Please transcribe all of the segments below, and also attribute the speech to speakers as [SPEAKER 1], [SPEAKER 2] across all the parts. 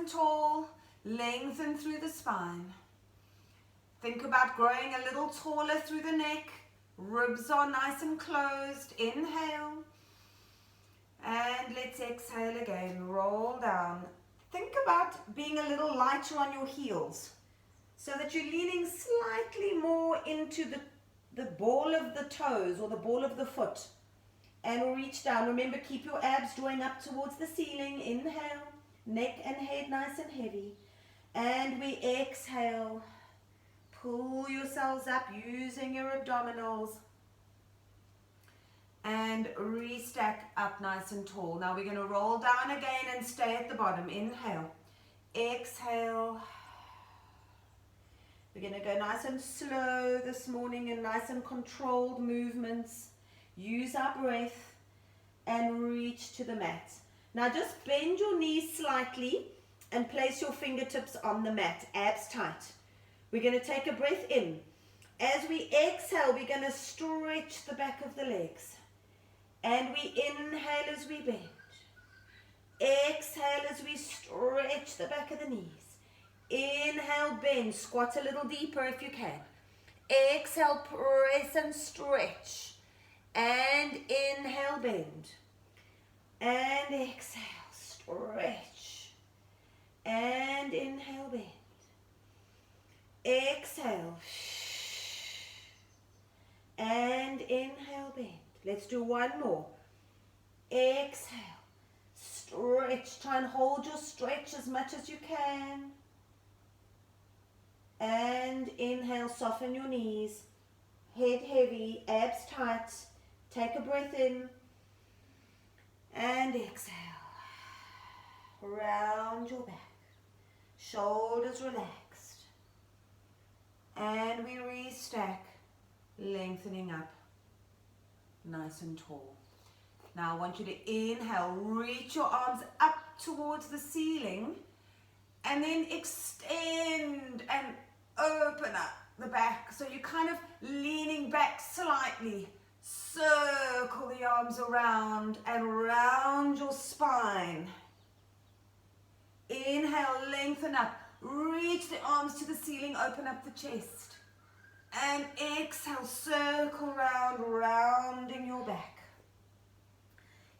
[SPEAKER 1] and tall, lengthen through the spine. Think about growing a little taller through the neck. Ribs are nice and closed. Inhale. And let's exhale again. Roll down. Think about being a little lighter on your heels so that you're leaning slightly more into the ball of the toes or the ball of the foot. And reach down. Remember, keep your abs drawing up towards the ceiling. Inhale. Neck and head nice and heavy. And we exhale. Pull yourselves up using your abdominals. And restack up nice and tall. Now we're going to roll down again and stay at the bottom. Inhale. Exhale. We're going to go nice and slow this morning in nice and controlled movements. Use our breath and reach to the mat. Now just bend your knees slightly and place your fingertips on the mat. Abs tight. We're going to take a breath in. As we exhale, we're going to stretch the back of the legs. And we inhale as we bend. Exhale as we stretch the back of the knees. Inhale, bend. Squat a little deeper if you can. Exhale, press and stretch. And inhale, bend. And exhale, stretch. And inhale, bend. Exhale. And inhale, bend. Let's do one more. Exhale. Stretch. Try and hold your stretch as much as you can. And inhale, soften your knees. Head heavy, abs tight. Take a breath in. And exhale. Round your back. Shoulders relaxed. And we restack, lengthening up. Nice and tall. Now I want you to inhale, reach your arms up towards the ceiling and then extend and open up the back. So you're kind of leaning back slightly. Circle the arms around and round your spine. Inhale, lengthen up. Reach the arms to the ceiling, open up the chest. And exhale, circle round, rounding your back.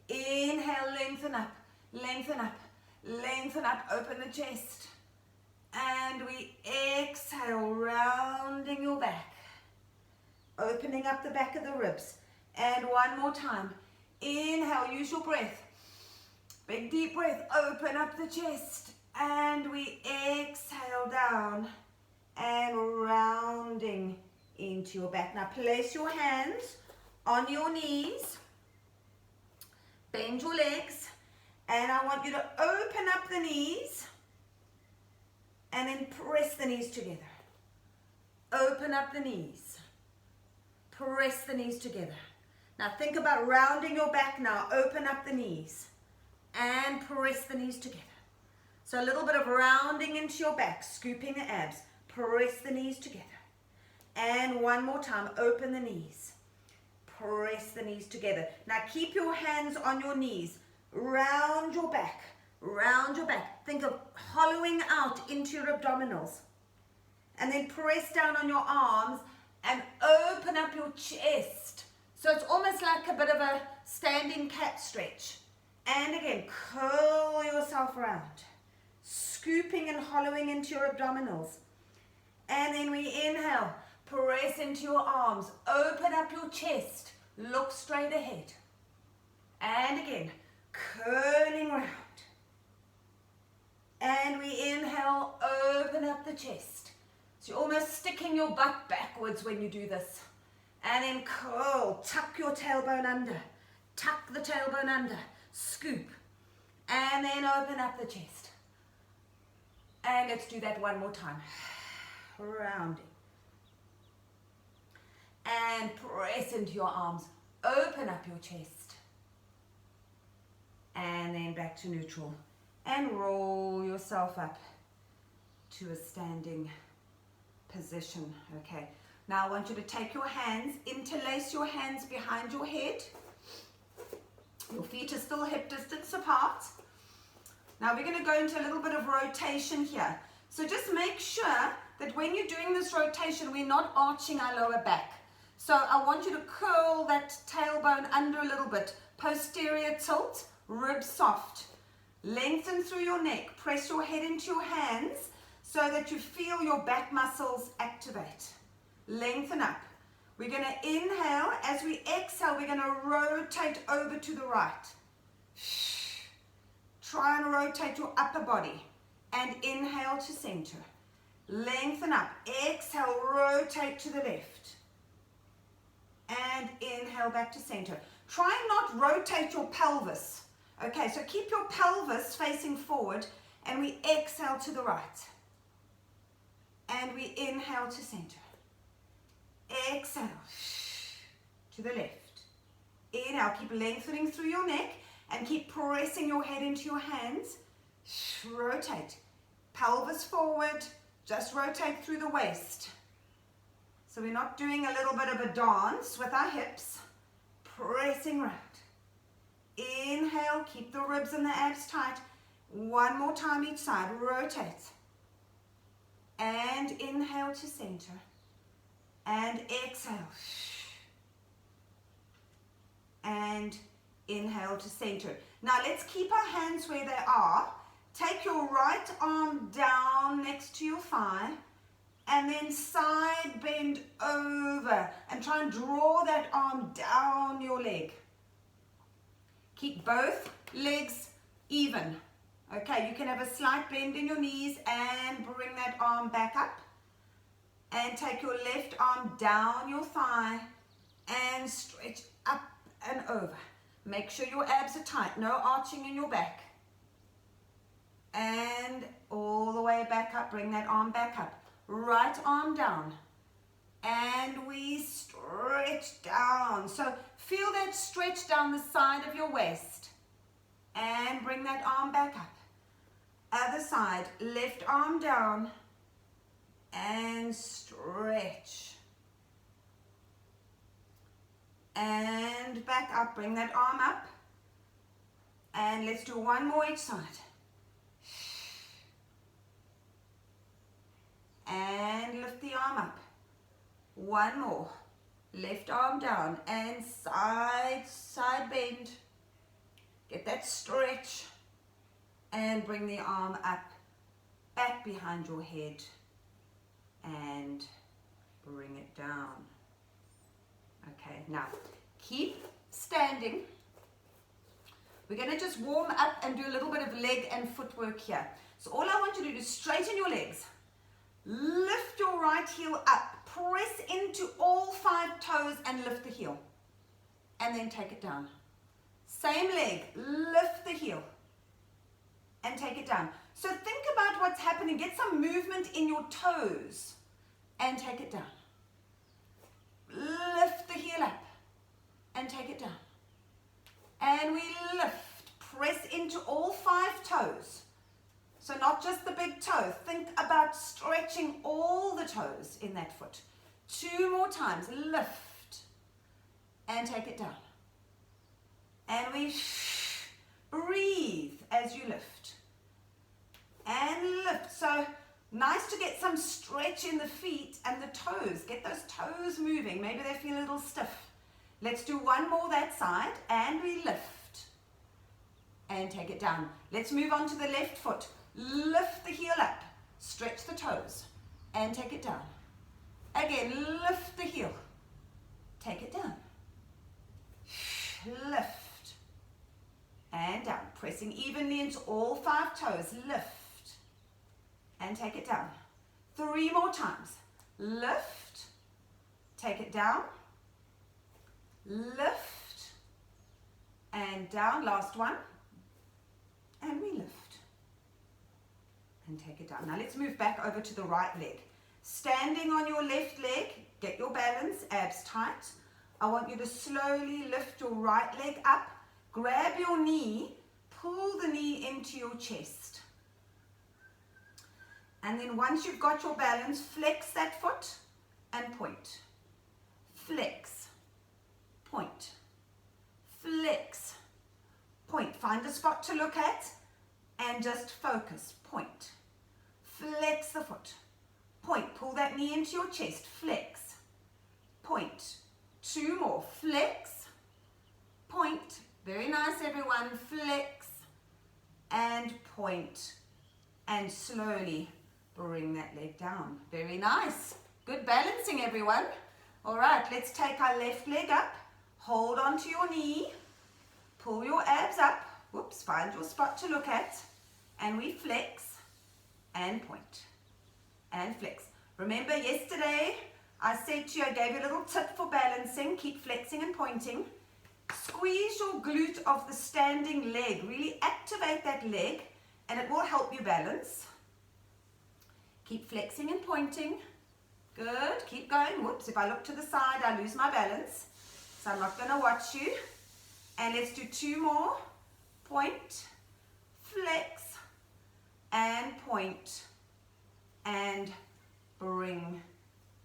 [SPEAKER 1] Inhale, lengthen up, lengthen up, lengthen up, open the chest. And we exhale, rounding your back. Opening up the back of the ribs. And one more time. Inhale, use your breath. Big deep breath, open up the chest. And we exhale down and rounding into your back. Now place your hands on your knees. Bend your legs. And I want you to open up the knees and then press the knees together. Open up the knees. Press the knees together. Now think about rounding your back now. Open up the knees and press the knees together. So a little bit of rounding into your back, scooping the abs. Press the knees together. And one more time, open the knees. Press the knees together. Now keep your hands on your knees. Round your back. Round your back. Think of hollowing out into your abdominals. And then press down on your arms and open up your chest. So it's almost like a bit of a standing cat stretch. And again, curl yourself around. Scooping and hollowing into your abdominals. And then we inhale. Press into your arms. Open up your chest. Look straight ahead. And again, curling around. And we inhale, open up the chest. So you're almost sticking your butt backwards when you do this. And then curl, tuck your tailbone under. Tuck the tailbone under. Scoop. And then open up the chest. And let's do that one more time. Rounding. And press into your arms. Open up your chest. And then back to neutral. And roll yourself up to a standing position. Okay. Now I want you to take your hands, interlace your hands behind your head. Your feet are still hip distance apart. Now we're going to go into a little bit of rotation here. So just make sure that when you're doing this rotation, we're not arching our lower back. So I want you to curl that tailbone under a little bit. Posterior tilt, ribs soft. Lengthen through your neck. Press your head into your hands so that you feel your back muscles activate. Lengthen up. We're going to inhale. As we exhale, we're going to rotate over to the right. Try and rotate your upper body. And inhale to center. Lengthen up. Exhale, rotate to the left. And inhale back to center. Try and not rotate your pelvis. Okay, so keep your pelvis facing forward and we exhale to the right. And we inhale to center. Exhale to the left. Inhale, keep lengthening through your neck and keep pressing your head into your hands. Rotate. Pelvis forward, just rotate through the waist. So we're not doing a little bit of a dance with our hips. Pressing round. Inhale, keep the ribs and the abs tight. One more time each side, rotate. And inhale to center. And exhale. And inhale to center. Now let's keep our hands where they are. Take your right arm down next to your thigh. And then side bend over. And try and draw that arm down your leg. Keep both legs even. Okay, you can have a slight bend in your knees and bring that arm back up. And take your left arm down your thigh and stretch up and over. Make sure your abs are tight, no arching in your back. And all the way back up, bring that arm back up. Right arm down. And we stretch down. So feel that stretch down the side of your waist. And bring that arm back up. Other side, left arm down. And stretch. And back up, bring that arm up. And let's do one more each side. And lift the arm up. One more. Left arm down and side bend. Get that stretch. And bring the arm up, back behind your head. And bring it down. Okay, now keep standing. We're going to just warm up and do a little bit of leg and footwork here. So all I want you to do is straighten your legs. Lift your right heel up. Press into all 5 toes and lift the heel. And then take it down. Same leg. Lift the heel. And take it down. So think about what's happening. Get some movement in your toes. And take it down. Lift the heel up. And take it down. And we lift. Press into all 5 toes. So not just the big toe. Think about stretching all the toes in that foot. 2 more times. Lift. And take it down. And we breathe as you lift. And lift. So nice to get some stretch in the feet and the toes. Get those toes moving. Maybe they feel a little stiff. Let's do one more that side. And we lift. And take it down. Let's move on to the left foot. Lift the heel up, stretch the toes, and take it down. Again, lift the heel, take it down. Lift, and down. Pressing evenly into all 5 toes. Lift, and take it down. 3 more times. Lift, take it down. Lift, and down. Last one. And we lift. And take it down. Now let's move back over to the right leg. Standing on your left leg, get your balance, abs tight. I want you to slowly lift your right leg up, grab your knee, pull the knee into your chest. And then once you've got your balance, flex that foot and point. Flex, point, flex, point. Find a spot to look at and just focus. Point. Flex the foot. Point. Pull that knee into your chest. Flex. Point. 2 more. Flex. Point. Very nice, everyone. Flex and point. And slowly bring that leg down. Very nice. Good balancing, everyone. All right, let's take our left leg up. Hold onto your knee. Pull your abs up. Whoops, find your spot to look at. And we flex and point and flex. Remember yesterday I said to you, I gave you a little tip for balancing. Keep flexing and pointing. Squeeze your glute of the standing leg. Really activate that leg and it will help you balance. Keep flexing and pointing. Good. Keep going. Whoops, if I look to the side, I lose my balance. So I'm not going to watch you. And let's do 2 more. Point, flex, and point, and bring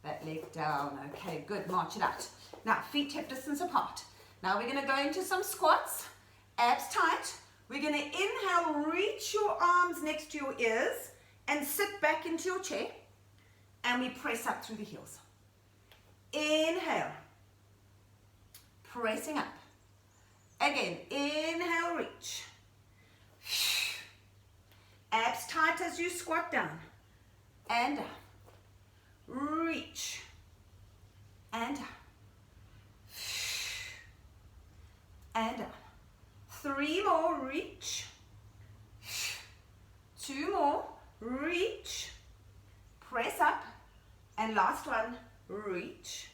[SPEAKER 1] that leg down. Okay, good. March it out. Now, feet hip distance apart. Now we're going to go into some squats. Abs tight. We're going to inhale, reach your arms next to your ears, and sit back into your chair. And we press up through the heels. Inhale. Pressing up. Again, inhale, reach. Abs tight as you squat down. And down. Reach. And down. And down. 3 more, reach. 2 more, reach. Press up. And last one, reach.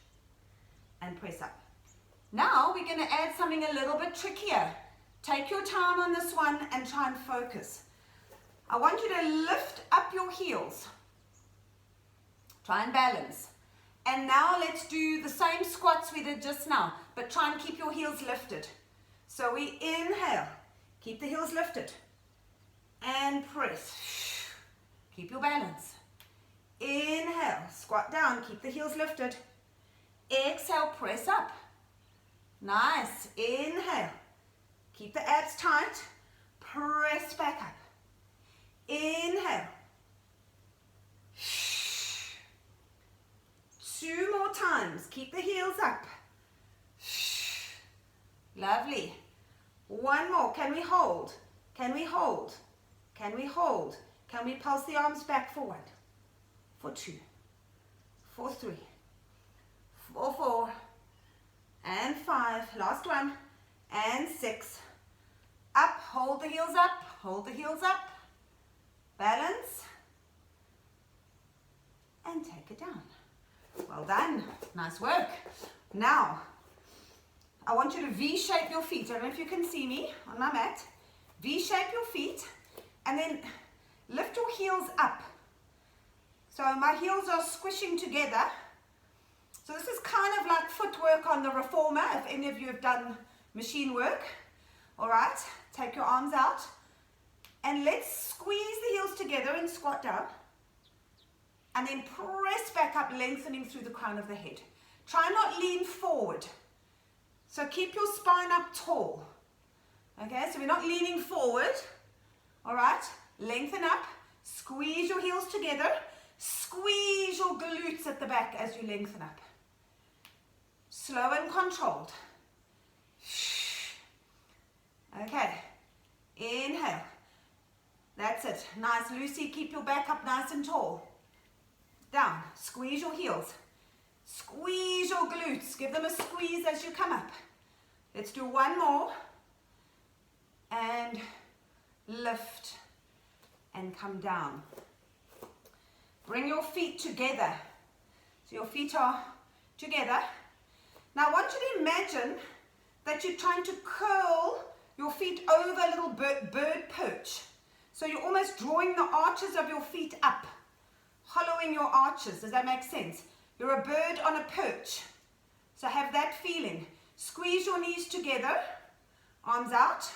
[SPEAKER 1] And press up. Now we're going to add something a little bit trickier. Take your time on this one and try and focus. I want you to lift up your heels. Try and balance. And now let's do the same squats we did just now, but try and keep your heels lifted. So we inhale, keep the heels lifted, and press. Keep your balance. Inhale, squat down, keep the heels lifted. Exhale, press up. Nice. Inhale. Keep the abs tight. Press back up. Inhale. 2 more times. Keep the heels up. Lovely. 1 more. Can we hold? Can we hold? Can we hold? Can we pulse the arms back for 1? For 2. For 3. For 4. And 5, last one, and 6. Up, hold the heels up, hold the heels up. Balance. And take it down. Well done, nice work. Now, I want you to V-shape your feet. I don't know if you can see me on my mat. V-shape your feet, and then lift your heels up. So my heels are squishing together. So this is kind of like footwork on the reformer, if any of you have done machine work. All right, take your arms out. And let's squeeze the heels together and squat down. And then press back up, lengthening through the crown of the head. Try not lean forward. So keep your spine up tall. Okay, so we're not leaning forward. All right, lengthen up. Squeeze your heels together. Squeeze your glutes at the back as you lengthen up. Slow and controlled. Okay. Inhale. That's it. Nice, Lucy. Keep your back up nice and tall. Down. Squeeze your heels. Squeeze your glutes. Give them a squeeze as you come up. Let's do 1 more. And lift. And come down. Bring your feet together. So your feet are together. Now I want you to imagine that you're trying to curl your feet over a little bird perch. So you're almost drawing the arches of your feet up, hollowing your arches. Does that make sense? You're a bird on a perch. So have that feeling. Squeeze your knees together, arms out,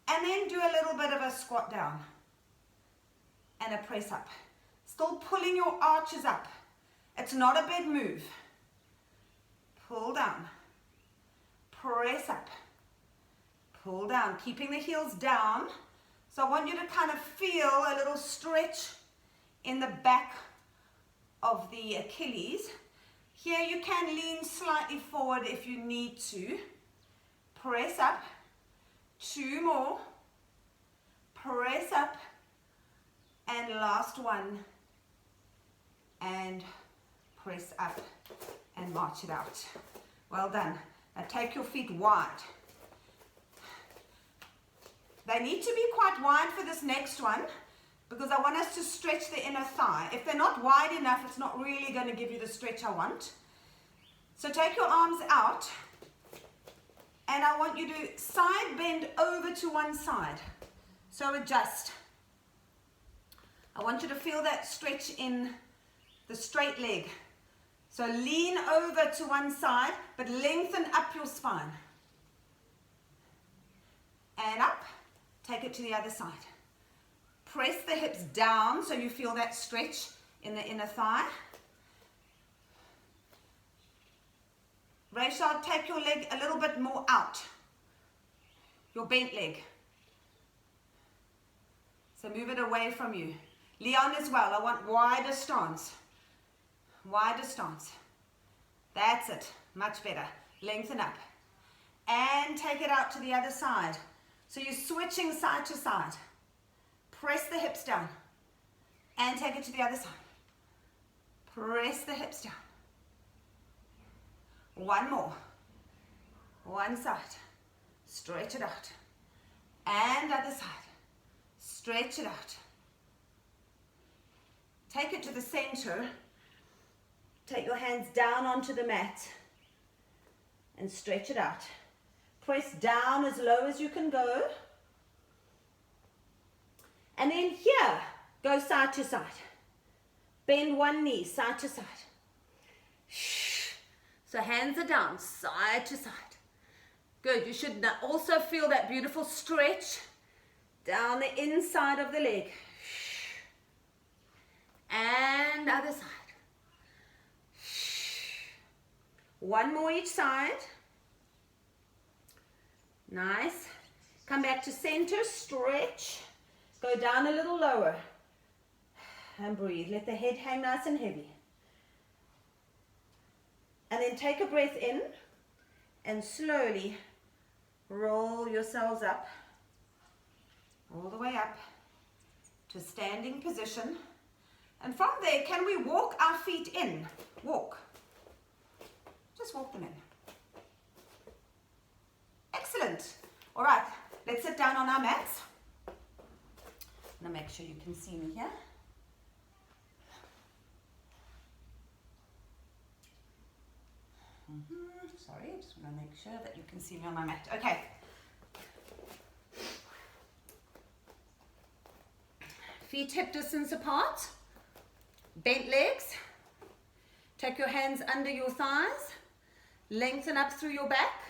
[SPEAKER 1] and then do a little bit of a squat down and a press up. Still pulling your arches up. It's not a big move. Pull down, press up, pull down, keeping the heels down, So I want you to kind of feel a little stretch in the back of the Achilles. Here you can lean slightly forward if you need to. Press up. 2 more. Press up. And last one. And press up and march it out. Well done. Now take your feet wide. They need to be quite wide for this next one because I want us to stretch the inner thigh. If they're not wide enough, it's not really going to give you the stretch I want. So take your arms out and I want you to side bend over to one side. So adjust. I want you to feel that stretch in the straight leg. So lean over to one side, but lengthen up your spine. And up. Take it to the other side. Press the hips down so you feel that stretch in the inner thigh. Rachel, take your leg a little bit more out. Your bent leg. So move it away from you. Leon as well. I want wider stance. Wider stance. That's it. Much better. Lengthen up. And take it out to the other side. So you're switching side to side. Press the hips down. And take it to the other side. Press the hips down. One more. One side. Stretch it out. And other side. Stretch it out. Take it to the center. Take your hands down onto the mat. And stretch it out. Press down as low as you can go. And then here, go side to side. Bend one knee, side to side. So hands are down, side to side. Good, you should also feel that beautiful stretch down the inside of the leg. And other side. One more each side. Nice. Come back to center, stretch. Go down a little lower. And breathe. Let the head hang nice and heavy. And then take a breath in and slowly roll yourselves up. All the way up to standing position. And from there, can we walk our feet in? Walk. Just walk them in. Excellent. All right, let's sit down on our mats. Now make sure you can see me here. Sorry, I just want to make sure that you can see me on my mat. Okay. Feet hip distance apart. Bent legs. Take your hands under your thighs. Lengthen up through your back.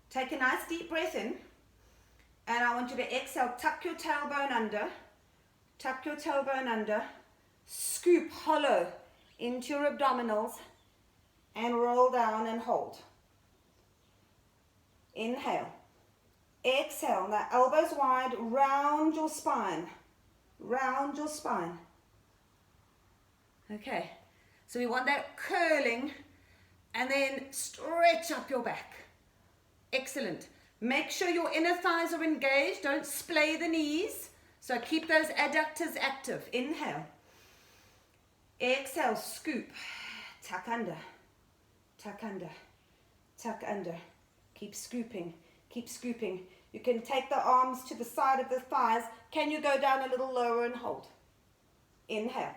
[SPEAKER 1] Take a nice deep breath in. And I want you to exhale. Tuck your tailbone under. Tuck your tailbone under. Scoop hollow into your abdominals. And roll down and hold. Inhale. Exhale. Now elbows wide. Round your spine. Round your spine. Okay. So we want that curling. And then stretch up your back. Excellent. Make sure your inner thighs are engaged. Don't splay the knees. So keep those adductors active. Inhale. Exhale. Scoop. Tuck under. Tuck under. Tuck under. Keep scooping. Keep scooping. You can take the arms to the side of the thighs. Can you go down a little lower and hold? Inhale.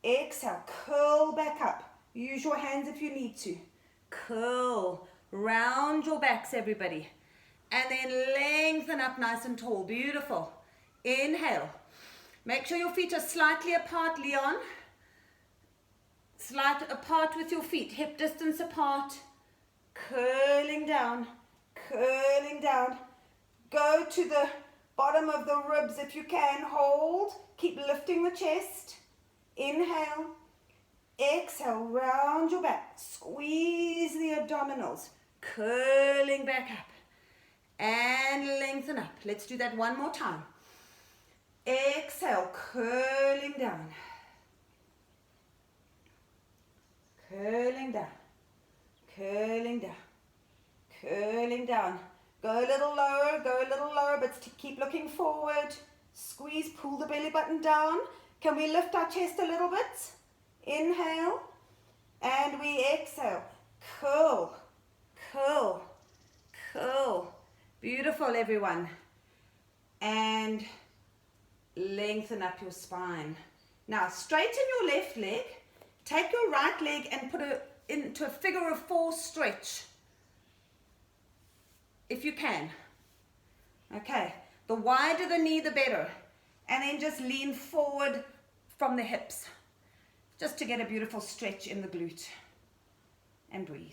[SPEAKER 1] Exhale. Curl back up. Use your hands if you need to. Curl. Round your backs, everybody. And then lengthen up nice and tall. Beautiful. Inhale. Make sure your feet are slightly apart, Leon. Slight apart with your feet. Hip distance apart. Curling down. Curling down. Go to the bottom of the ribs if you can. Hold. Keep lifting the chest. Inhale. Exhale. Round your back. Squeeze the abdominals. Curling back up. And lengthen up. Let's do that one more time. Exhale, curling down. Curling down. Curling down. Curling down. Go a little lower, but keep looking forward. Squeeze, pull the belly button down. Can we lift our chest a little bit? Inhale, and we exhale. Curl, curl, curl. Beautiful, everyone. And lengthen up your spine. Now, straighten your left leg. Take your right leg and put it into a figure of 4 stretch. If you can. Okay, the wider the knee, the better. And then just lean forward from the hips, just to get a beautiful stretch in the glute. And breathe.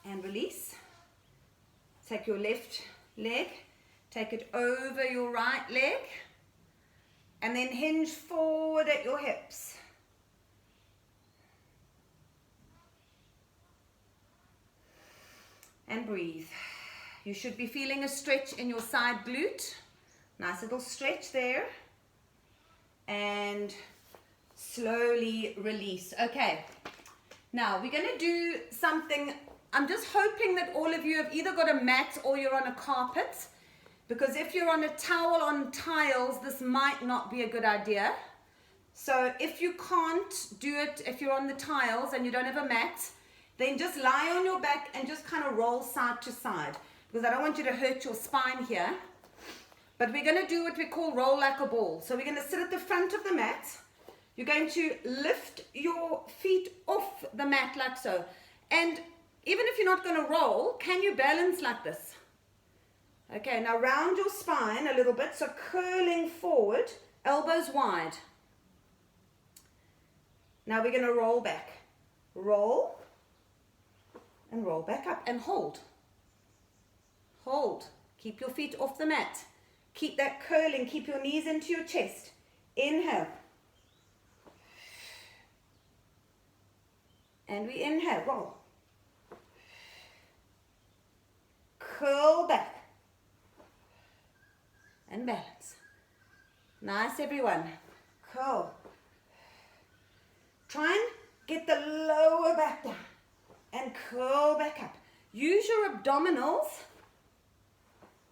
[SPEAKER 1] And release. Take your left leg, take it over your right leg, and then hinge forward at your hips. And breathe. You should be feeling a stretch in your side glute. Nice little stretch there. And slowly release. Okay. Now we're going to do something. I'm just hoping that all of you have either got a mat or you're on a carpet. Because if you're on a towel on tiles, this might not be a good idea. So if you can't do it, if you're on the tiles and you don't have a mat, then just lie on your back and just kind of roll side to side. Because I don't want you to hurt your spine here. But we're going to do what we call roll like a ball. So we're going to sit at the front of the mat. You're going to lift your feet off the mat like so. And even if you're not going to roll, can you balance like this? Okay, now round your spine a little bit. So curling forward, elbows wide. Now we're going to roll back. Roll. And roll back up and hold. Hold. Keep your feet off the mat. Keep that curling. Keep your knees into your chest. Inhale. And we inhale. Roll. Curl back. And balance. Nice, everyone. Curl. Try and get the lower back down. And curl back up. Use your abdominals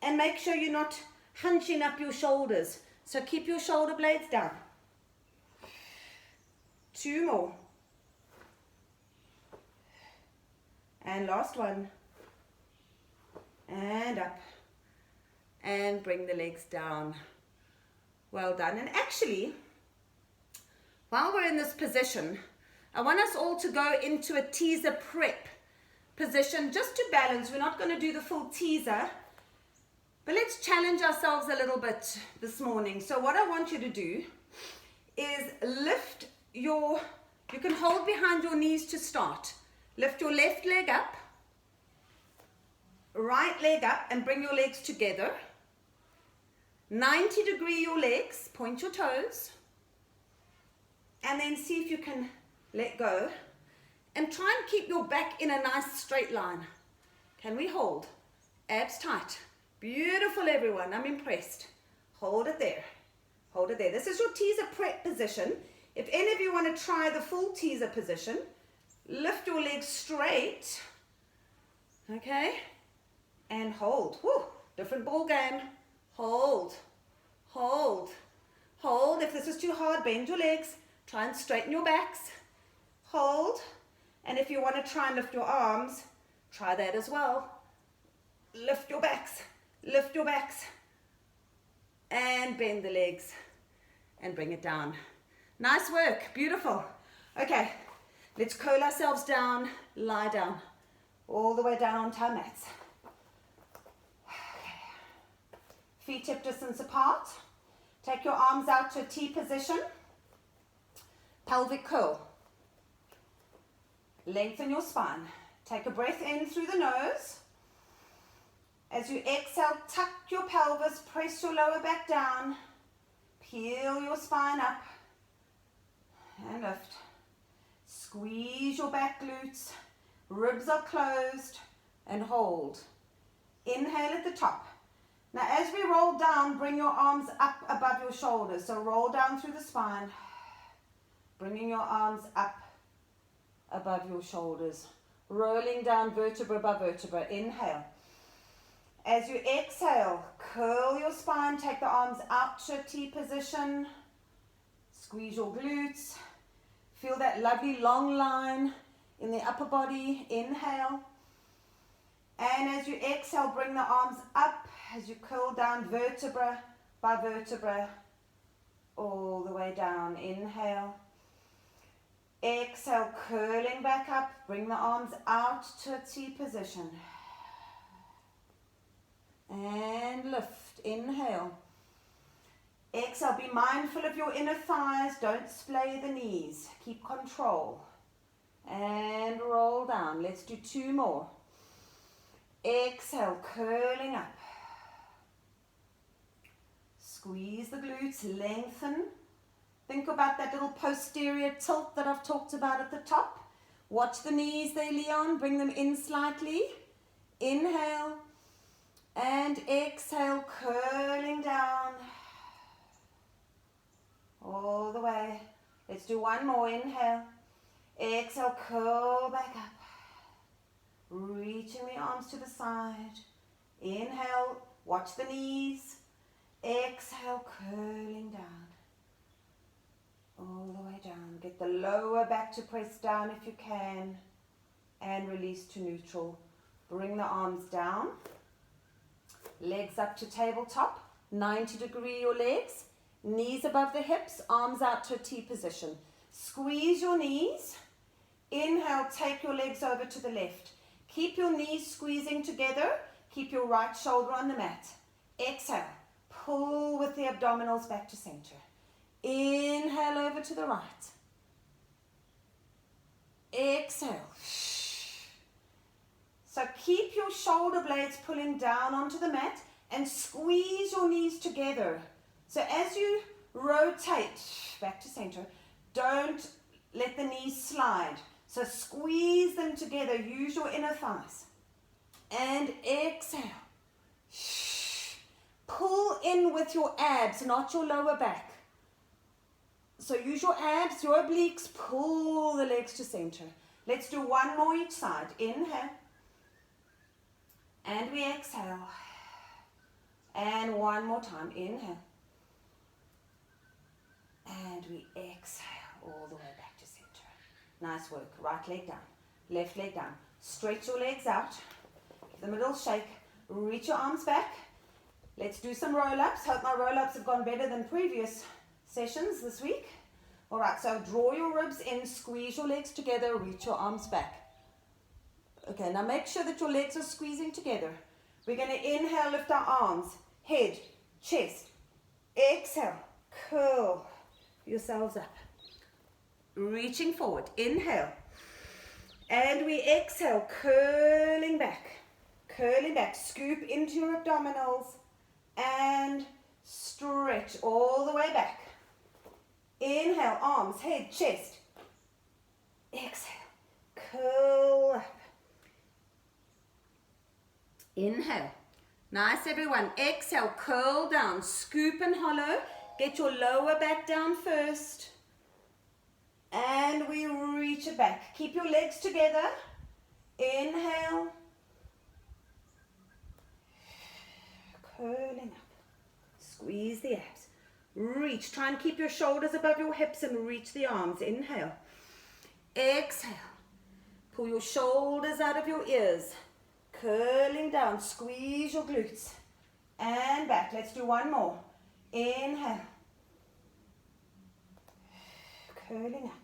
[SPEAKER 1] and make sure you're not hunching up your shoulders. So keep your shoulder blades down. 2 more. And last one. And up. And bring the legs down. Well done. And actually, while we're in this position, I want us all to go into a teaser prep position just to balance. We're not going to do the full teaser, but let's challenge ourselves a little bit this morning. So what I want you to do is lift you can hold behind your knees to start. Lift your left leg up, right leg up, and bring your legs together. 90-degree your legs, point your toes, and then see if you can let go, and try and keep your back in a nice straight line. Can we hold? Abs tight. Beautiful, everyone. I'm impressed. Hold it there. Hold it there. This is your teaser prep position. If any of you want to try the full teaser position, lift your legs straight. Okay? And hold. Woo, different ball game. Hold. Hold. Hold. If this is too hard, bend your legs. Try and straighten your backs. Hold. And if you want to try and lift your arms, try that as well. Lift your backs. Lift your backs. And bend the legs. And bring it down. Nice work. Beautiful. Okay. Let's curl ourselves down. Lie down. All the way down onto our mats. Okay. Feet hip distance apart. Take your arms out to a T position. Pelvic curl. Lengthen your spine. Take a breath in through the nose. As you exhale, tuck your pelvis, press your lower back down. Peel your spine up. And lift. Squeeze your back glutes. Ribs are closed. And hold. Inhale at the top. Now as we roll down, bring your arms up above your shoulders. So roll down through the spine, bringing your arms up above your shoulders. Rolling down vertebra by vertebra. Inhale. As you exhale, curl your spine, take the arms out to a T position. Squeeze your glutes. Feel that lovely long line in the upper body. Inhale. And as you exhale, bring the arms up as you curl down vertebra by vertebra all the way down. Inhale. Exhale, curling back up. Bring the arms out to a T position. And lift. Inhale. Exhale, be mindful of your inner thighs. Don't splay the knees. Keep control. And roll down. Let's do 2 more. Exhale, curling up. Squeeze the glutes, lengthen. Think about that little posterior tilt that I've talked about at the top. Watch the knees there, Leon. Bring them in slightly. Inhale. And exhale, curling down. All the way. Let's do 1 more. Inhale. Exhale, curl back up. Reaching the arms to the side. Inhale, watch the knees. Exhale, curling down. All the way down. Get the lower back to press down if you can. And release to neutral. Bring the arms down. Legs up to tabletop. 90-degree your legs. Knees above the hips. Arms out to a T position. Squeeze your knees. Inhale, take your legs over to the left. Keep your knees squeezing together. Keep your right shoulder on the mat. Exhale. Pull with the abdominals back to center. Inhale over to the right. Exhale. So keep your shoulder blades pulling down onto the mat and squeeze your knees together. So as you rotate back to center, don't let the knees slide. So squeeze them together. Use your inner thighs. And exhale. Pull in with your abs, not your lower back. So use your abs, your obliques. Pull the legs to center. Let's do 1 more each side. Inhale. And we exhale. And 1 more time. Inhale. And we exhale all the way back to center. Nice work. Right leg down. Left leg down. Stretch your legs out. Give them a little shake. Reach your arms back. Let's do some roll-ups. Hope my roll-ups have gone better than previous sessions this week. All right, so draw your ribs in. Squeeze your legs together. Reach your arms back. Okay, now make sure that your legs are squeezing together. We're going to inhale, lift our arms. Head, chest. Exhale. Curl yourselves up. Reaching forward. Inhale. And we exhale, curling back. Curling back. Scoop into your abdominals. And stretch all the way back. Inhale, arms, head, chest. Exhale. Curl up. Inhale. Nice, everyone. Exhale, curl down. Scoop and hollow. Get your lower back down first. And we reach it back. Keep your legs together. Inhale. Curling up. Squeeze the abs. Reach. Try and keep your shoulders above your hips and reach the arms. Inhale. Exhale. Pull your shoulders out of your ears. Curling down. Squeeze your glutes. And back. Let's do 1 more. Inhale. Curling up.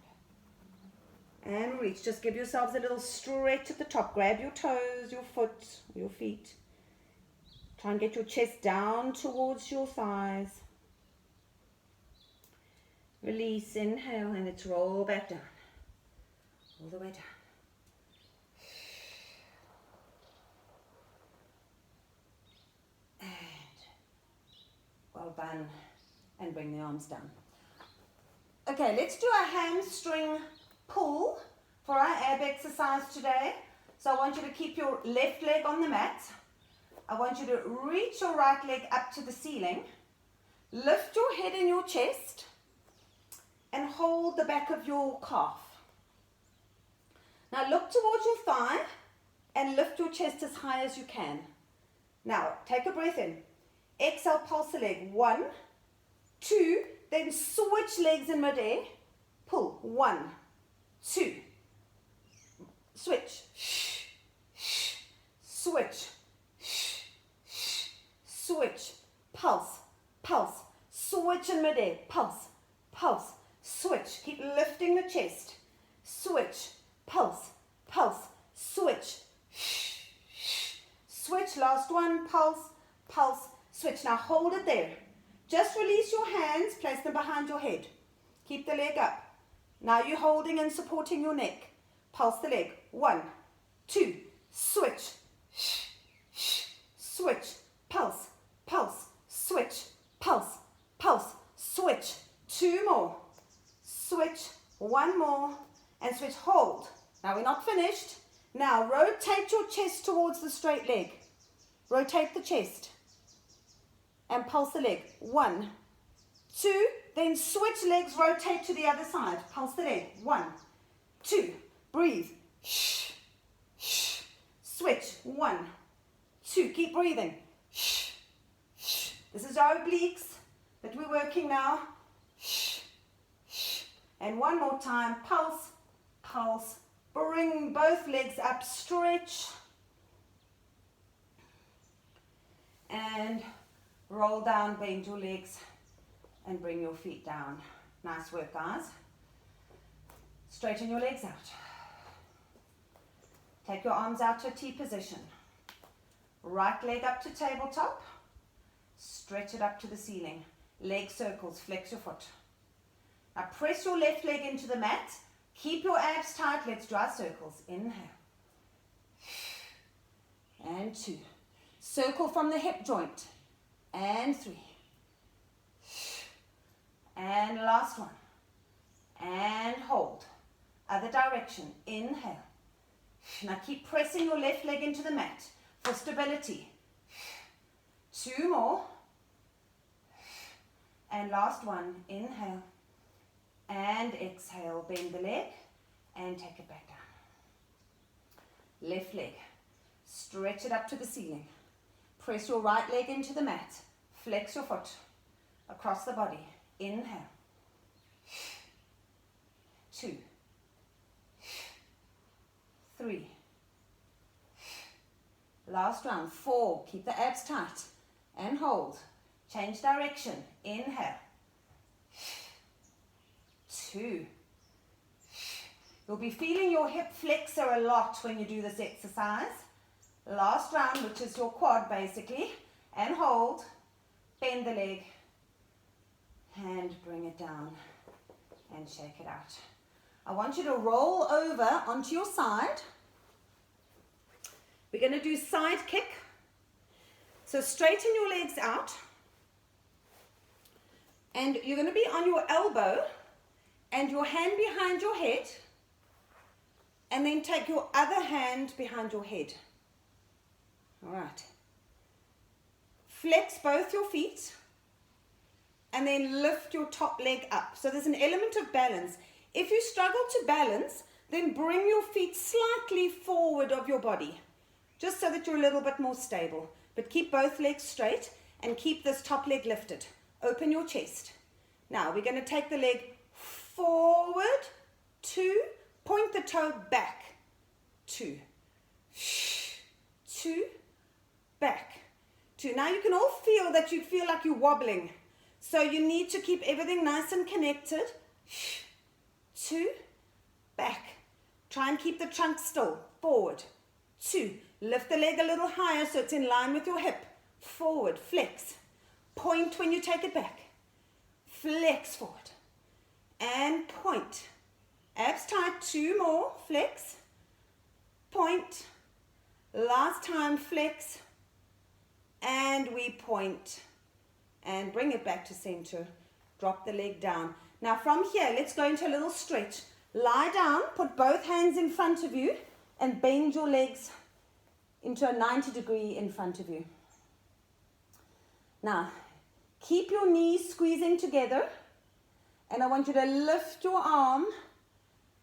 [SPEAKER 1] And reach. Just give yourselves a little stretch at the top. Grab your toes, your foot, your feet. Try and get your chest down towards your thighs. Release, inhale, and let's roll back down. All the way down. And well done. And bring the arms down. Okay, let's do a hamstring pull for our ab exercise today. So I want you to keep your left leg on the mat. I want you to reach your right leg up to the ceiling. Lift your head in your chest and hold the back of your calf. Now look towards your thigh and lift your chest as high as you can. Now take a breath in. Exhale, pulse the leg. 1, 2, then switch legs in midair. Pull. 1, 2. Switch. Switch. Switch. Pulse. Pulse. Switch in midair. Pulse. Pulse. Switch. Keep lifting the chest. Switch. Pulse. Pulse. Switch. Switch. Last one. Pulse. Pulse. Switch. Now hold it there. Just release your hands. Place them behind your head. Keep the leg up. Now you're holding and supporting your neck. Pulse the leg. 1, 2. Switch. Switch. Pulse. Pulse. Switch. Pulse. Pulse. Switch. 2 more. Switch. 1 more. And switch. Hold. Now we're not finished. Now rotate your chest towards the straight leg. Rotate the chest. And pulse the leg. 1, 2. Then switch legs. Rotate to the other side. Pulse the leg. 1, 2. Breathe. Switch. 1, 2. Keep breathing. This is our obliques that we're working now. And one more time. Pulse. Pulse. Bring both legs up. Stretch. And roll down. Bend your legs. And bring your feet down. Nice work, guys. Straighten your legs out. Take your arms out to a T position. Right leg up to tabletop. Stretch it up to the ceiling. Leg circles. Flex your foot. Now press your left leg into the mat. Keep your abs tight. Let's draw circles. Inhale. And 2. Circle from the hip joint. And 3. And last one. And hold. Other direction. Inhale. Now keep pressing your left leg into the mat for stability. 2 more. And last one. Inhale. And exhale. Bend the leg and take it back down. Left leg. Stretch it up to the ceiling. Press your right leg into the mat. Flex your foot across the body. Inhale. 2. 3. Last round. 4. Keep the abs tight and hold. Change direction. Inhale. 2. You'll be feeling your hip flexor a lot when you do this exercise. Last round, which is your quad basically. And hold. Bend the leg. And bring it down. And shake it out. I want you to roll over onto your side. We're going to do side kick. So straighten your legs out. And you're going to be on your elbow and your hand behind your head. And then take your other hand behind your head. All right. Flex both your feet. And then lift your top leg up. So there's an element of balance. If you struggle to balance, then bring your feet slightly forward of your body, just so that you're a little bit more stable. But keep both legs straight and keep this top leg lifted. Open your chest. Now we're going to take the leg forward, 2, point the toe back, 2, 2, back, 2. Now you can all feel that you feel like you're wobbling. So you need to keep everything nice and connected. 2, back. Try and keep the trunk still. Forward. 2. Lift the leg a little higher so it's in line with your hip. Forward. Flex. Point when you take it back. Flex forward. And point. Abs tight. 2 more. Flex. Point. Last time. Flex. And we point. And bring it back to center. Drop the leg down. Now from here, let's go into a little stretch. Lie down, put both hands in front of you, and bend your legs into a 90 degree in front of you. Now, keep your knees squeezing together, and I want you to lift your arm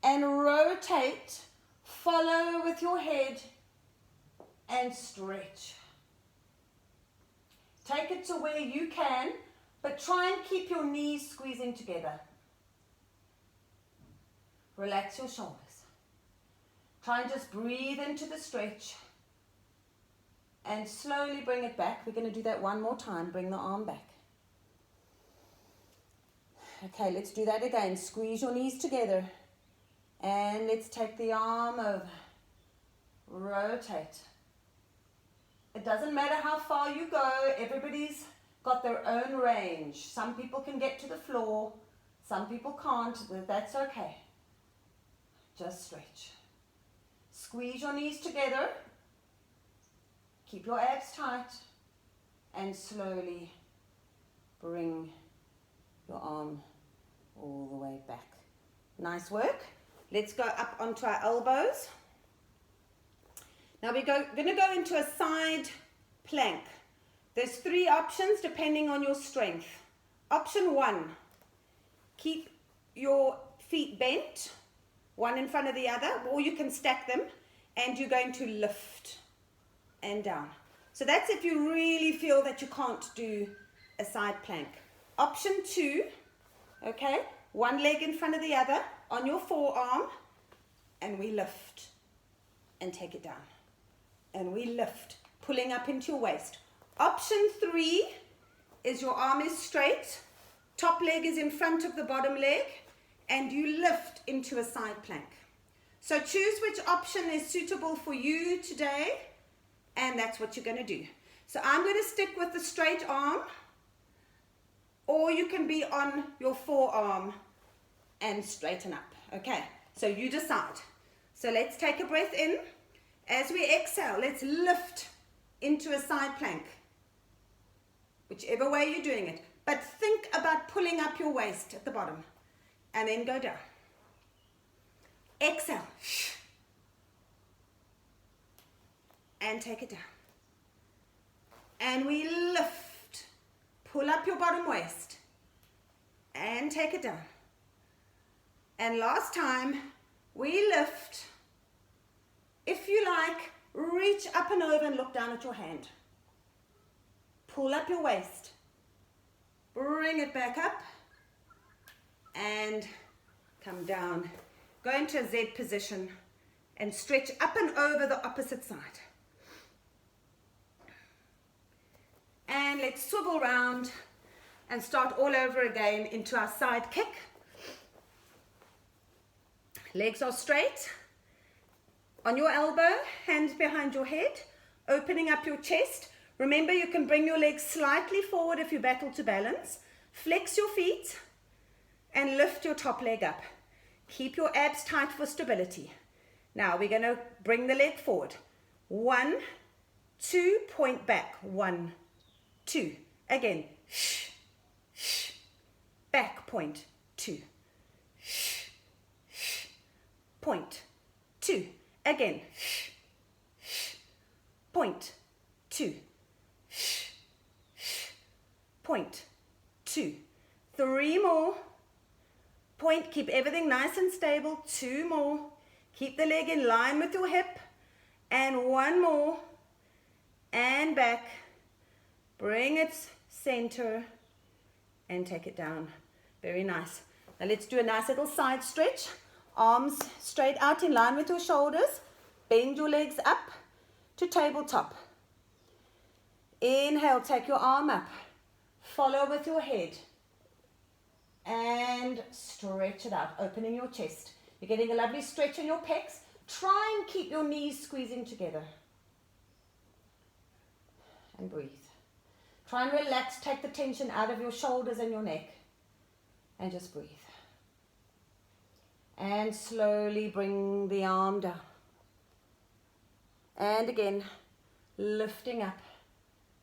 [SPEAKER 1] and rotate, follow with your head, and stretch. Take it to where you can, but try and keep your knees squeezing together. Relax your shoulders. Try and just breathe into the stretch and slowly bring it back. We're going to do that one more time. Bring the arm back. Okay, let's do that again. Squeeze your knees together and let's take the arm over. Rotate. It doesn't matter how far you go. Everybody's got their own range. Some people can get to the floor. Some people can't. That's okay. Just stretch. Squeeze your knees together. Keep your abs tight. And slowly bring your arm all the way back. Nice work. Let's go up onto our elbows. Now we're going to go into a side plank. There's 3 options depending on your strength. Option 1, keep your feet bent, one in front of the other, or you can stack them, and you're going to lift and down. So that's if you really feel that you can't do a side plank. Option 2, okay, one leg in front of the other on your forearm, and we lift and take it down. And we lift, pulling up into your waist. Option 3 is your arm is straight, top leg is in front of the bottom leg, and you lift into a side plank. So choose which option is suitable for you today, and that's what you're going to do. So I'm going to stick with the straight arm, or you can be on your forearm and straighten up. Okay, so you decide. So let's take a breath in. As we exhale, let's lift into a side plank, whichever way you're doing it. But think about pulling up your waist at the bottom and then go down. Exhale. And take it down. And we lift. Pull up your bottom waist and take it down. And last time, we lift. If you like, reach up and over and look down at your hand. Pull up your waist. Bring it back up. And come down. Go into a Z position and stretch up and over the opposite side. And let's swivel round and start all over again into our side kick. Legs are straight. On your elbow, hands behind your head, opening up your chest. Remember, you can bring your legs slightly forward if you battle to balance. Flex your feet and lift your top leg up. Keep your abs tight for stability. Now we're going to bring the leg forward. 1, 2, point back. 1, 2. Again. Shh, shh. Back, point. 2. Shh, shh. Point. 2. Again. Shh, shh. Point. 2. Shh, shh. Point. 2. 3 more. Point. Keep everything nice and stable. 2 more. Keep the leg in line with your hip. And 1 more. And back. Bring it center. And take it down. Very nice. Now let's do a nice little side stretch. Arms straight out in line with your shoulders. Bend your legs up to tabletop. Inhale, take your arm up. Follow with your head. And stretch it out, opening your chest. You're getting a lovely stretch in your pecs. Try and keep your knees squeezing together. And breathe. Try and relax, take the tension out of your shoulders and your neck. And just breathe. And slowly bring the arm down. And again, lifting up,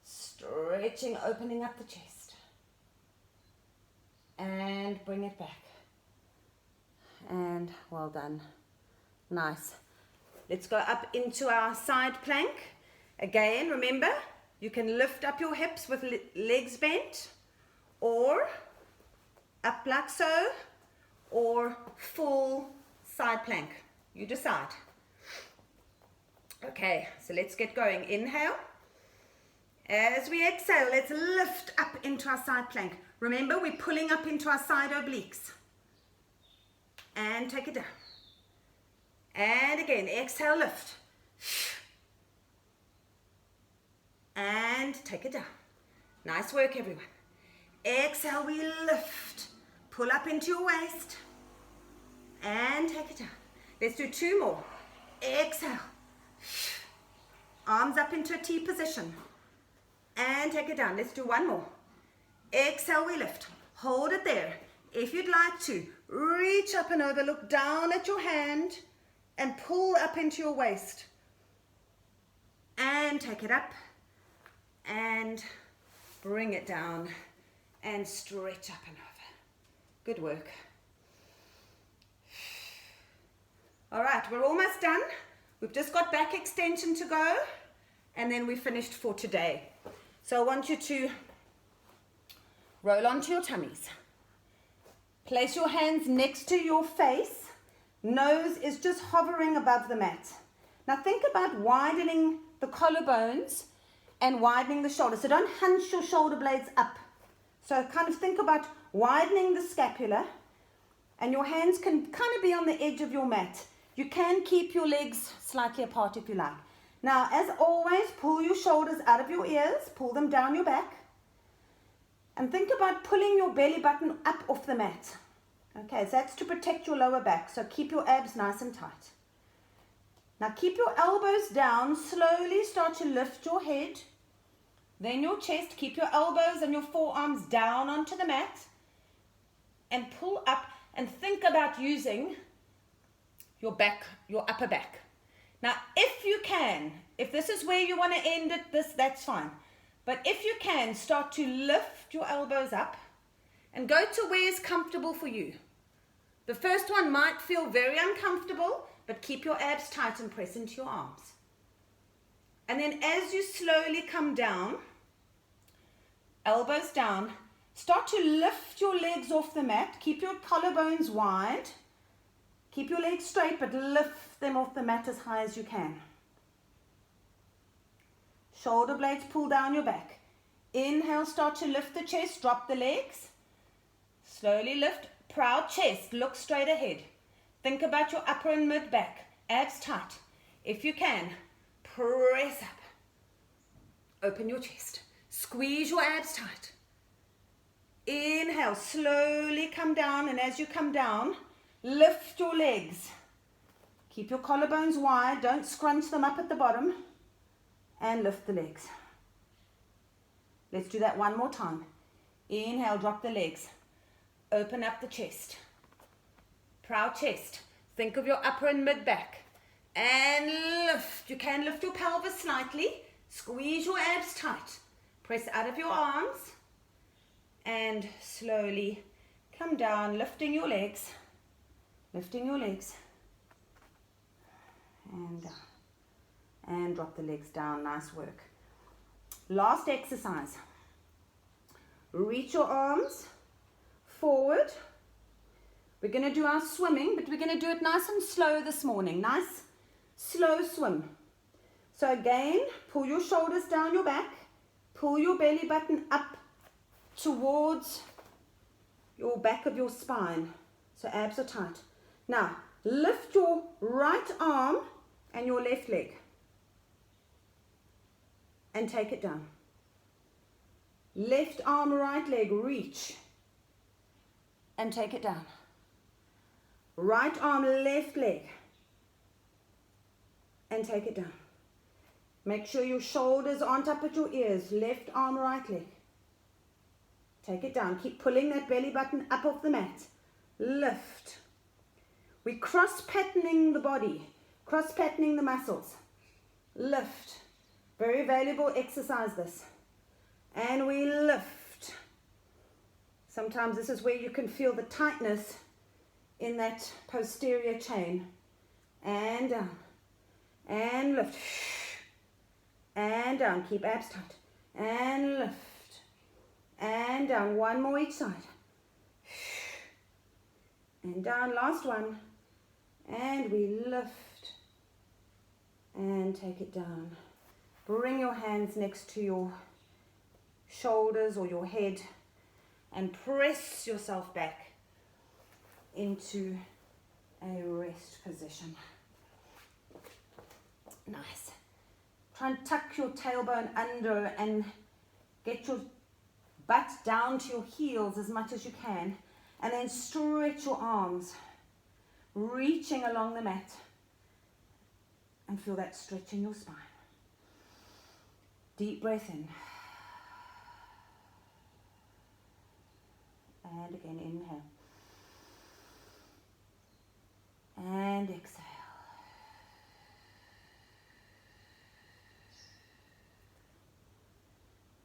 [SPEAKER 1] stretching, opening up the chest. And bring it back. And well done. Nice. Let's go up into our side plank. Again, remember, You can lift up your hips with legs bent, or up like so, or full side plank. You decide. Okay, so let's get going. Inhale. As we exhale, let's lift up into our side plank. Remember, we're pulling up into our side obliques. And take it down. And again, exhale, lift. And take it down. Nice work, everyone. Exhale, we lift. Pull up into your waist. And take it down. Let's do 2 more. Exhale. Arms up into a T position. And take it down. Let's do 1 more. Exhale, we lift. Hold it there. If you'd like to, reach up and over, look down at your hand, and pull up into your waist. And take it up. And bring it down. And stretch up and over. Good work. All right, we're almost done. We've just got back extension to go. And then we're finished for today. So I want you to roll onto your tummies. Place your hands next to your face. Nose is just hovering above the mat. Now think about widening the collarbones and widening the shoulders. So don't hunch your shoulder blades up. So kind of think about widening the scapula, and your hands can kind of be on the edge of your mat. You can keep your legs slightly apart if you like. Now, as always, pull your shoulders out of your ears, pull them down your back, and think about pulling your belly button up off the mat. Okay, so that's to protect your lower back, so keep your abs nice and tight. Now keep your elbows down, slowly start to lift your head, then your chest, keep your elbows and your forearms down onto the mat, and pull up, and think about using your back, your upper back. Now, if you can, if this is where you want to end it, that's fine. But if you can, start to lift your elbows up and go to where is comfortable for you. The first one might feel very uncomfortable, but keep your abs tight and press into your arms. And then as you slowly come down, elbows down, start to lift your legs off the mat. Keep your collarbones wide. Keep your legs straight, but lift them off the mat as high as you can. Shoulder blades pull down your back. Inhale, start to lift the chest, drop the legs. Slowly lift, proud chest, look straight ahead. Think about your upper and mid back, abs tight. If you can, press up. Open your chest. Squeeze your abs tight. Inhale, slowly come down, and as you come down, lift your legs. Keep your collarbones wide, don't scrunch them up at the bottom, and lift the legs. Let's do that 1 more time. Inhale, drop the legs. Open up the chest. Proud chest. Think of your upper and mid back. And lift. You can lift your pelvis slightly. Squeeze your abs tight. Press out of your arms. And slowly come down, lifting your legs. Lifting your legs. And down. And drop the legs down. Nice work. Last exercise. Reach your arms forward. We're going to do our swimming, but we're going to do it nice and slow this morning. Nice, slow swim. So again, pull your shoulders down your back. Pull your belly button up towards your back of your spine. So abs are tight. Now, lift your right arm and your left leg. And take it down. Left arm, right leg, reach. And take it down. Right arm, left leg. And take it down. Make sure your shoulders aren't up at your ears. Left arm, right leg. Take it down. Keep pulling that belly button up off the mat. Lift. We're cross-patterning the body. Cross-patterning the muscles. Lift. Very valuable exercise this. And we lift. Sometimes this is where you can feel the tightness in that posterior chain. And down. And lift. And down. Keep abs tight. And lift. And down. One more each side. And down. Last one. And we lift. And take it down. Bring your hands next to your shoulders or your head. And press yourself back into a rest position. Nice. Try and tuck your tailbone under and get your butt down to your heels as much as you can. And then stretch your arms, reaching along the mat. And feel that stretch in your spine. Deep breath in. And again, inhale. And exhale.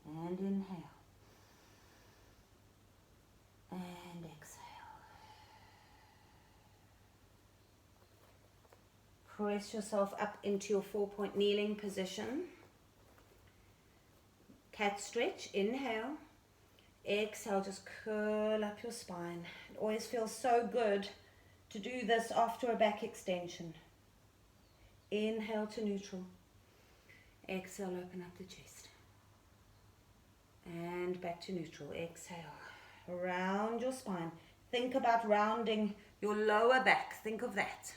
[SPEAKER 1] And inhale. And exhale. Press yourself up into your 4-point kneeling position. Cat stretch. Inhale. Exhale, just curl up your spine. It always feels so good to do this after a back extension. Inhale to neutral. Exhale, open up the chest. And back to neutral. Exhale. Round your spine. Think about rounding your lower back. Think of that.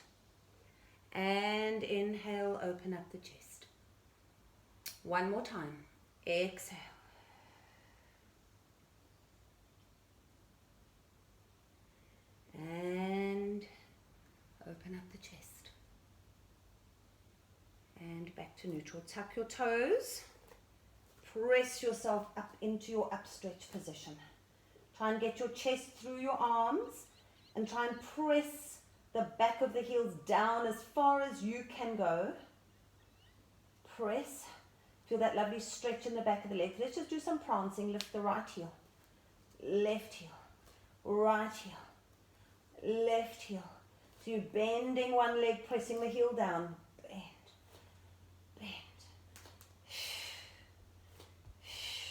[SPEAKER 1] And inhale, open up the chest. One more time. Exhale. And open up the chest. And back to neutral. Tuck your toes. Press yourself up into your upstretch position. Try and get your chest through your arms and try and press the back of the heels down as far as you can go. Press. Feel that lovely stretch in the back of the legs. Let's just do some prancing. Lift the right heel. Left heel. Right heel. Left heel. So you're bending one leg, pressing the heel down. Bend. Bend.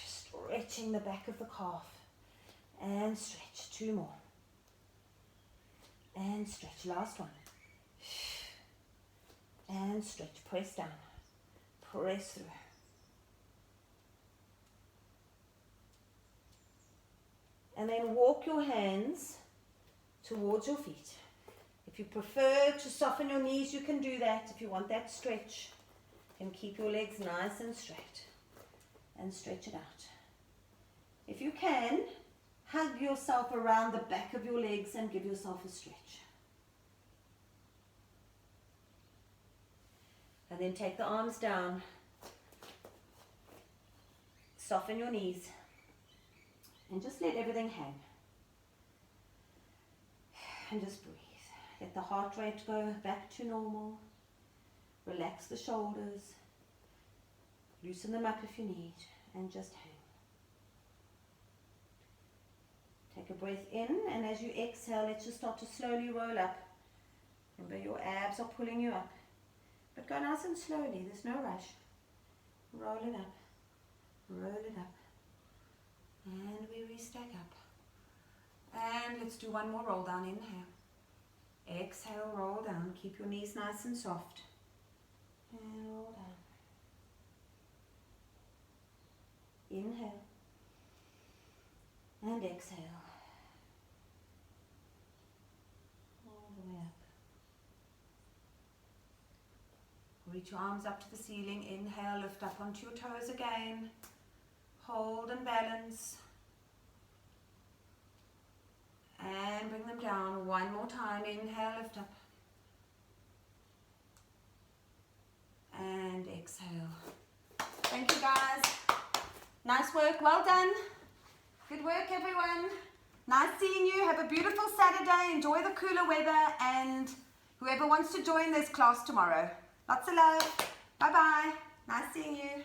[SPEAKER 1] Stretching the back of the calf. And stretch. 2 more. And stretch. Last one. And stretch. Press down. Press through. And then walk your hands towards your feet. If you prefer to soften your knees, you can do that. If you want that stretch, you can keep your legs nice and straight and stretch it out. If you can, hug yourself around the back of your legs and give yourself a stretch. And then take the arms down. Soften your knees. And just let everything hang. And just breathe. Let the heart rate go back to normal. Relax the shoulders. Loosen them up if you need. And just hang. Take a breath in, and as you exhale, let's just start to slowly roll up. Remember, your abs are pulling you up. But go nice and slowly. There's no rush. Roll it up. Roll it up. And we restack up. And let's do one more roll down. Inhale. Exhale, roll down. Keep your knees nice and soft. And roll down. Inhale. And exhale. All the way up. Reach your arms up to the ceiling. Inhale, lift up onto your toes again. Hold and balance. And bring them down. One more time. Inhale, lift up. And exhale. Thank you, guys. Nice work. Well done. Good work, everyone. Nice seeing you. Have a beautiful Saturday. Enjoy the cooler weather. And whoever wants to join, there's class tomorrow. Lots of love. Bye-bye. Nice seeing you.